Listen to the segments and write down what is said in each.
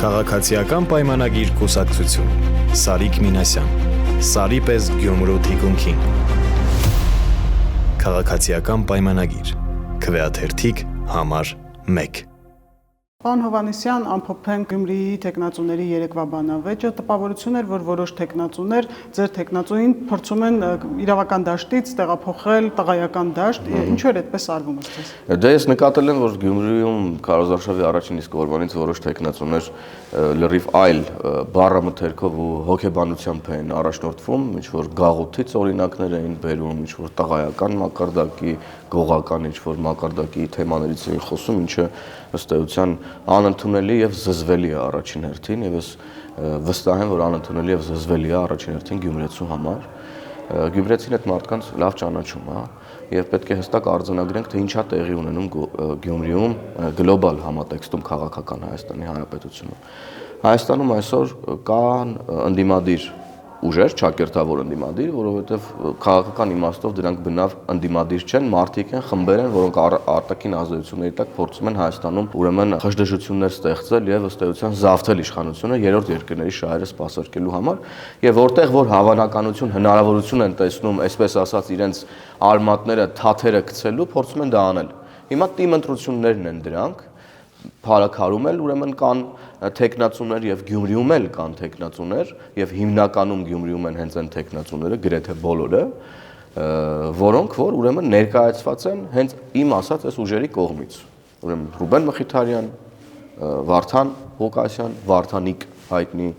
Քաղաքացիական պայմանագիր կուսակցություն Սարիկ Մինասյան Սարի պես Գյումրու թիկունքին Քաղաքացիական պայմանագիր Քվեաթերթիկ համար 1 Պարոն Հովհաննիսյան, ամփոփենք Գյումրիի տեխնացուների երեկվա բանավեճը, տպավորություն էր, որ որոշ տեխնացուներ ձեր տեխնացուին փորձում են իրավական դաշտից տեղափոխել տղայական դաշտ, ինչու էր այդպես արվում ըստ ձեզ։ Դե ես նկատել եմ, որ Գյումրիում քարոզարշավի առաջին իսկ օրվանից որոշ տեխնացուներ լրիվ այլ բառամթերքով ու հոգեբանությամբ էին առաջնորդվում, ինչ որ գաղութից օրինակներ էին բերում, ինչ որ տղայական մակարդակի, գողական ինչ որ մակարդակի թեմաներից էին խոսում, ինչը ըստ էության անընդունելի եւ զզվելի է առաջին հերթին, եւ ես վստահ եմ, որ անընդունելի եւ զզվելի է առաջին հերթին գյումրեցու համար։ Գյումրեցին այդ մարդկանց լավ ճանաչում է եւ պետք է հստակ արձանագրենք, թե ինչա տեղի ունենում Գյումրիում գլոբալ համատեքստում քաղաքական Հայաստանի Հանրապետությունում։ Հայաստանում այսօր կան ընդդիմադիր ուժեր, ճակերտավոր ընդդիմադիր, որովհետև քաղաքական իմաստով դրանք բնավ ընդդիմադիր չեն, մարդիկ են, խմբեր են, որոնք արտաքին ազդեցությունների տակ փորձում են Հայաստանում ուրեմն խժդժություններ ստեղծել եւ ըստ էության զավթել իշխանությունը երրորդ երկրների շահերը սպասարկելու համար, եւ որտեղ որ հավանականություն, հնարավորություն են տեսնում, այսպես ասած, իրենց արմատները, թաթերը գցելու, փորձում են դա անել։ Հիմա թիմ ընտրություններն են դրանք, Փարաքարում էլ ուրեմն կան տեխնացուներ եւ Գյումրիում էլ կան տեխնացուներ եւ հիմնականում Գյումրիում են հենց այն տեխնացուները, գրեթե բոլորը, որոնք որ ուրեմն ներկայացված են հենց իմ ասած այս ուժերի կողմից։ Ուրեմն Ռուբեն Մխիթարյան, Վարդան Ղուկասյան, Վարդանիկ հայտնի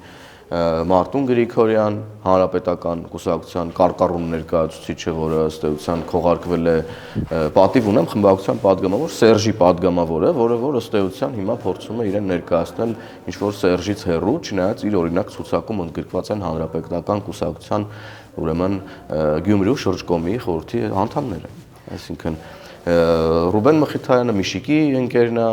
Մարտուն Գրիգորյան, Հանրապետական կուսակցության կարկառուն ներկայացուցիչը, որը ըստ էության քողարկվել է, պատիվ ունեմ խմբակցության падգամավոր Սերժի падգամավորը, որը որ ըստ էության հիմա փորձում է իրեն ներկայացնել ինչ-որ Սերժից հեռու, չնայած իր օրինակ ցուցակում ընդգրկված են Հանրապետական կուսակցության ուրեմն Գյումրու շրջկոմի խորհրդի անդամները։ Այսինքն Ռուբեն Մխիթարյանը Միշիկի ընկերն է,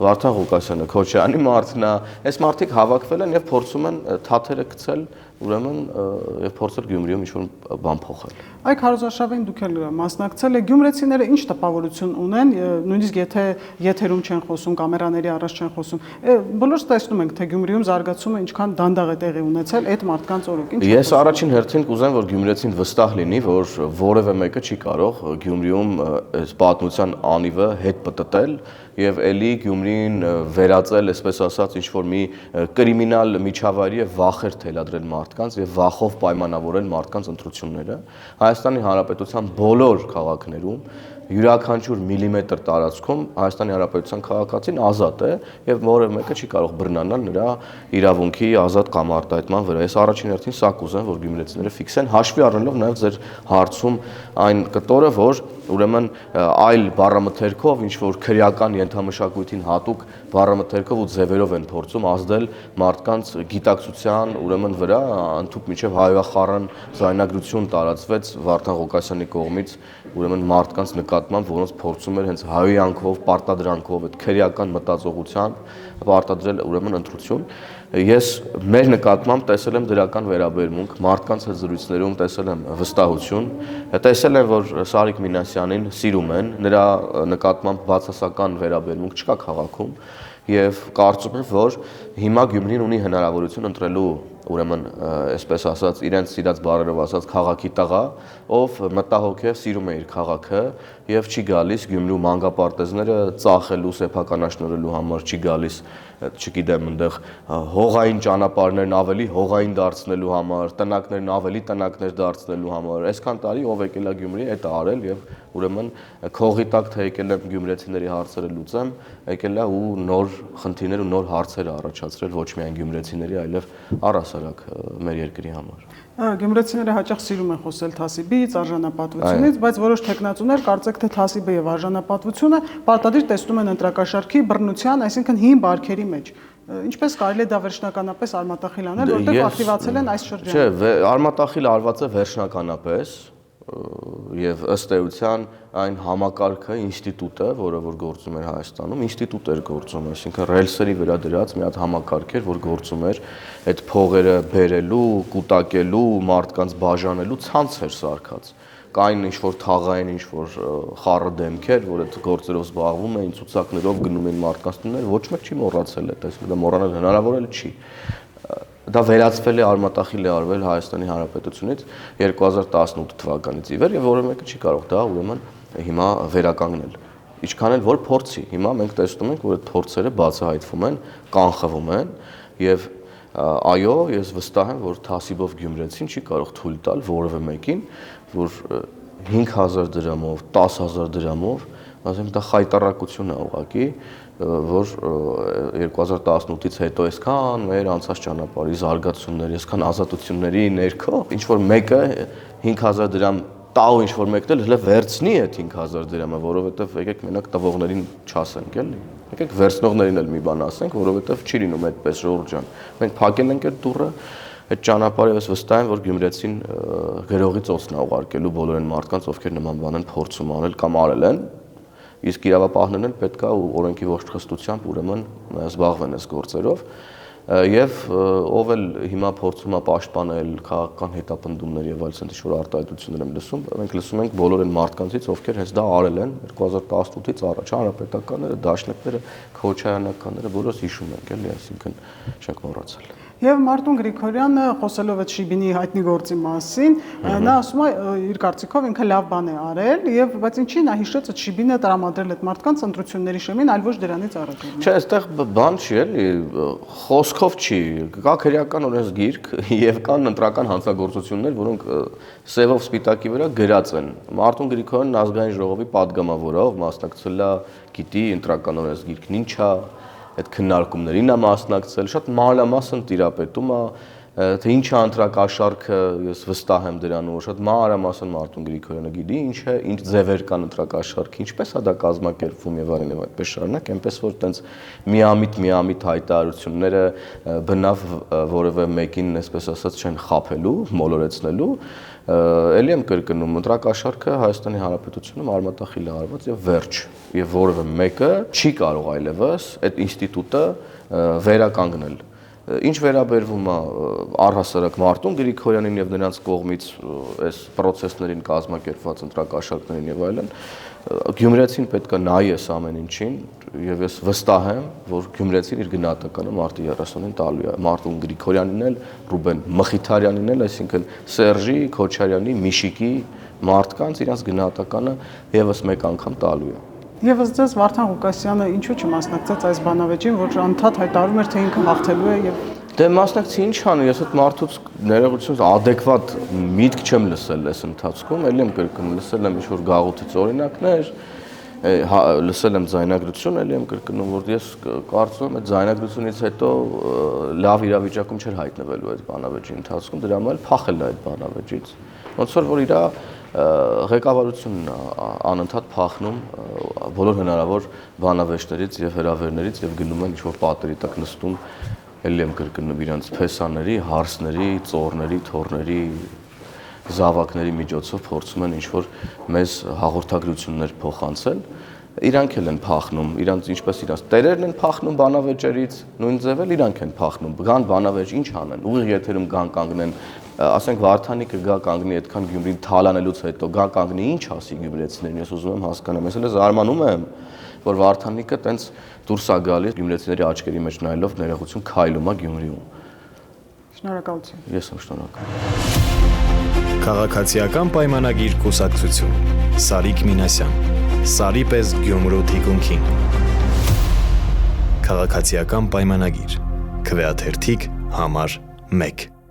Վարդան Ղուկասյանը Քոչարյանի մարդն է, այս մարդիկ հավաքվել են եւ փորձում են թաթերը գցել, ուրեմն եւ փորձել Գյումրիում ինչ-որ բան փոխել։ Այ քարոզարշավին դուք էլ մասնակցել եք, գյումրեցիները ինչ տպավորություն ունեն, նույնիսկ եթե եթերում չեն խոսում, կամերաների առաջ չեն խոսում, բոլորս տեսնում ենք, թե Գյումրիում զարգացումը ինչքան դանդաղ է տեղի ունեցել այդ մարդկանց օրոք։ Ես առաջին հերթին կուզեմ, որ գյումրեցին վստահ լինի, որ որևէ մեկը չի կարող Գյումրիում այս պատմության անիվը հետ պտտել եւ էլի Գյումրին վերածել, այսպես ասած, ինչ-որ մի կրիմինալ միջավայրի եւ վախեր թելադրել մարդկանց եւ վախով պայմանավորել մարդկանց ընտրությունները։ Հայաստանի Հանրապետության բոլոր քաղաքներում յուրաքանչյուր միլիմետր տարածքում Հայաստանի Հանրապետության քաղաքացին ազատ է եւ որևէ մեկը չի կարող բռնանալ նրա իրավունքի ազատ կամարտահայտման վրա։ Ես առաջին հերթին սա կուզեմ, որ գյումրեցիները ֆիքսեն, հաշվի առնելով նաեւ ձեր հարցում այն կտորը, որ ուրեմն այլ բառամթերքով ինչ որ քրեական ենթամշակույթին հատուկ բառամթերքով ու ձևերով են փորձում ազդել մարդկանց գիտակցության ուրեմն վրա, ընդհանուր միջև հայոյախառն զայնագրություն տարածվեց Վարդան Ղուկասյանի կողմից ուրեմն մարդկանց նկատմամբ, որոնց փորձում էր հենց հայոյանքով, պարտադրանքով, այդ քրեական մտածողությամբ պարտադրել ուրեմն ընտրություն։ Ես մեր նկատմամբ տեսել եմ դրական վերաբերմունք, մարդկանց հետ զրույցներում տեսել եմ վստահություն, տեսել եմ, որ Սարիկ Մինասյանին սիրում են, նրա նկատմամբ բացասական վերաբերմունք չկա քաղաքում եւ կարծում եմ, որ հիմա Գյումրին ունի հնարավորություն ընտրելու ուրեմն այսպես ասած իրենց սիրած բառերով ասած քաղաքի տղա, ով մտահոգ է, սիրում է իր քաղաքը եւ չի գալիս Գյումրու մանկապարտեզները ծախելու, սեփականաշնորհելու համար, չի գալիս, չգիտեմ, այնտեղ հողային ճանապարհներն ավելի հողային դարձնելու համար, տնակներն ավելի տնակներ դարձնելու համար։ Այսքան տարի ով եկել է Գյումրի, այդ է արել եւ ուրեմն քողի տակ թե եկել եմ գյումրեցիների հարցերը լուծեմ, եկել է ու նոր խնդիրներ ու նոր հարցեր առաջացրել ոչ միայն գյումրեցիների, այլև առհասարակ մեր երկրի համար։ Գյումրեցիները հաճախ սիրում են խոսել թասիբից, արժանապատվությունից, բայց որոշ տեխնացուներ կարծեք թե թասիբը եւ արժանապատվությունը պարտադիր տեսնում են ընտրակաշառքի բռնության, այսինքն հին բարքերի մեջ։ Ինչպես կարելի է դա վերջնականապես արմատախիլ անել, որտեղ ակտիվացել են այս շրջանում։ Չէ, արմատախիլ արված է վերջնականապես եւ ըստ էության այն համակարգը, ինստիտուտը, որը որ գործում էր Հայաստանում, ինստիտուտ էր գործում, այսինքն ռելսերի վրա դրած մի հատ համակարգ էր, որ գործում էր այդ փողերը բերելու, կուտակելու, մարդկանց բաժանելու ցանց էր սարքած։ կային ինչ-որ թաղային, ինչ-որ խառը դեմքեր, որ այդ գործերով զբաղվում էին, ցուցակներով գնում էին մարդկանց տներ, ոչ մեկ չի մոռացել այդ, այսինքն դա մոռանալ հնարավոր էլ չի։ Դա վերացվել է արմատախիլ է արվել Հայաստանի Հանրապետությունից 2018 թվականից ի վեր եւ որևէ մեկը չի կարող դա ուրեմն հիմա վերականգնել։ Ինչքան էլ որ փորձի, հիմա մենք տեսնում ենք, որ այդ փորձերը բացահայտվում են, կանխվում են եւ այո, ես վստահ եմ, որ թասիբով գյումրեցին չի կարող թույլ տալ որևէ մեկին, որ 5000 դրամով, 10000 դրամով, ասեմ դա խայտարակություն է ուղղակի, որ 2018-ից հետո այսքան մեր անցած ճանապարհի զարգացումների, այսքան ազատությունների ներքո ինչ որ մեկը 5000 դրամ տա ու ինչ որ մեկն էլ հələ վերցնի այդ 5000 դրամը, որովհետև եկեք մենակ տվողներին չասենք, էլի։ Եկեք վերցնողներին էլ մի բան ասենք, որովհետև չի լինում այդպես Ժորժ ջան։ Մենք փակել ենք այդ դուռը, այդ ճանապարհը ես վստահ եմ, որ գյումրեցին գրողի ծոցն է ուղարկելու բոլոր այն մարդկանց, ովքեր նման բան են փորձում անել կամ արել են, իսկ իրավապահներն էլ պետք է օրենքի ողջխստությամբ ուրեմն զբաղվեն այս գործերով եւ ով էլ հիմա փորձում է պաշտպանել քաղաքական հետապնդումներ եւ այլ ցենց ինչ-որ արտահայտություններ եմ լսում, մենք լսում ենք բոլոր այն մարդկանցից, ովքեր հենց դա արել են 2018-ից առաջ, հանրապետականները, դաշնակները, քոչայանականները, բոլորս հիշում ենք, էլի, այսինքն չենք մոռացել։ Եվ Մարտուն Գրիգորյանը խոսելով այդ Շիբինի հայտնի գործի մասին, նա ասում է իր կարծիքով ինքը լավ բան է արել, եւ բայց ինչի նա հիշեց այդ Շիբինը տրամադրել այդ մարդկանց ընտրությունների շեմին, այլ ոչ դրանից առաջ։ Չէ, այստեղ բան չի, էլի, խոսքով չի, կա քրեական օրենսգիրք եւ կան ընտրական հանցագործություններ, որոնք սևով սպիտակի վրա գրած են։ Մարտուն Գրիգորյանն ազգային ժողովի падգամավորով մասնակցել է, գիտի ընտրական օրենսգիրքն ինչ է, այդ քննարկումներին է մասնակցել, շատ մանրամասն տիրապետում է, թե ինչ է ընտրակաշարքը, ես վստահ եմ դրանով, շատ մանրամասն Մարտուն Գրիգորյանը գիտի, ինչ է, ինչ ձևեր կան ընտրակաշարքը, ինչպես է դա կազմակերպվում եւ այլն եւ այդպես շարունակ, այնպես որ տենց միամիտ հայտարարությունները բնավ որևէ մեկին, այսպես ասած, չեն խաբելու, մոլորեցնելու, ելի եմ կրկնում, ընտրակաշարքը Հայաստանի Հանրապետությունում արմատախիլ է արված եւ վերջ, եւ որևէ մեկը չի կարող այլևս այդ ինստիտուտը վերականգնել։ Ինչ վերաբերվում է առհասարակ Մարտուն Գրիգորյանին եւ նրանց կողմից այս process-ներին կազմակերպված ընտրակաշարքներին եւ այլն, գյումրեցին պետք է նայի այս ամեն ինչին եւ ես վստահ եմ, որ գյումրեցին իր գնահատականը մարտի 30-ին տալու է։ Մարտուն Գրիգորյանին էլ, Ռուբեն Մխիթարյանին էլ, այսինքն Սերժի, Քոչարյանի, Միշիկի մարդկանց իրենց գնահատականը եւս մեկ անգամ տալու է։ Եվ ըստ ձեզ Վարդան Ղուկասյանը ինչու չմասնակցեց այս բանավեճին, որ անդադ հայտարարում էր, թե ինքը հաղթելու է եւ Դե մասնակցի ինչ անի, ես այդ մարդուց ներողությունից adekvat միտք չեմ լսել այս ընթացքում, ելի եմ կրկնում, լսել եմ ինչ-որ գաղութից օրինակներ, լսել եմ ձայնագրություն, ելի եմ կրկնում, որ ես կարծում եմ այդ ձայնագրությունից հետո լավ իրավիճակում չէր հայտնվելու այդ բանավեճի ընթացքում, դրա համար փախել է այդ բանավեճից։ Ոնց որ իր ղեկավարությունն անընդհատ փախնում բոլոր հնարավոր բանավեճներից եւ հրավերներից եւ գնում են ինչ-որ պատերի տակ նստում, ելի եմ կրկնում իրանց փեսաների, հարսների, ծորների, թորների, զավակների միջոցով փորձում են ինչ-որ մեզ հաղորդագրություններ փոխանցել, իրանք էլ են փախնում, իրանց ինչպես իրանց տերերն են փախնում բանավեճերից, նույն ձև էլ իրանք են փախնում, գան բանավեճ ինչ անեն, ուղիղ եթերում գան կանգնեն, ասենք Վարդանիկը գա կանգնի այդքան Գյումրին թալանելուց հետո գա կանգնի ինչ ասի գյումրեցիներին, ես ուզում եմ հասկանամ, ես էլ զարմանում եմ, որ Վարդանիկը տենց դուրս է գալիս գյումրեցիների աչքերի մեջ նայելով ներողություն քայլում է Գյումրիում։ Շնորհակալություն։ Ես եմ շնորհակալ։ Քաղաքացիական պայմանագիր կուսակցություն Սարիկ Մինասյան Սարի պես Գյումրու թիկունքին Քաղաքացիական պայմանագիր Քվեաթերթիկ համար 1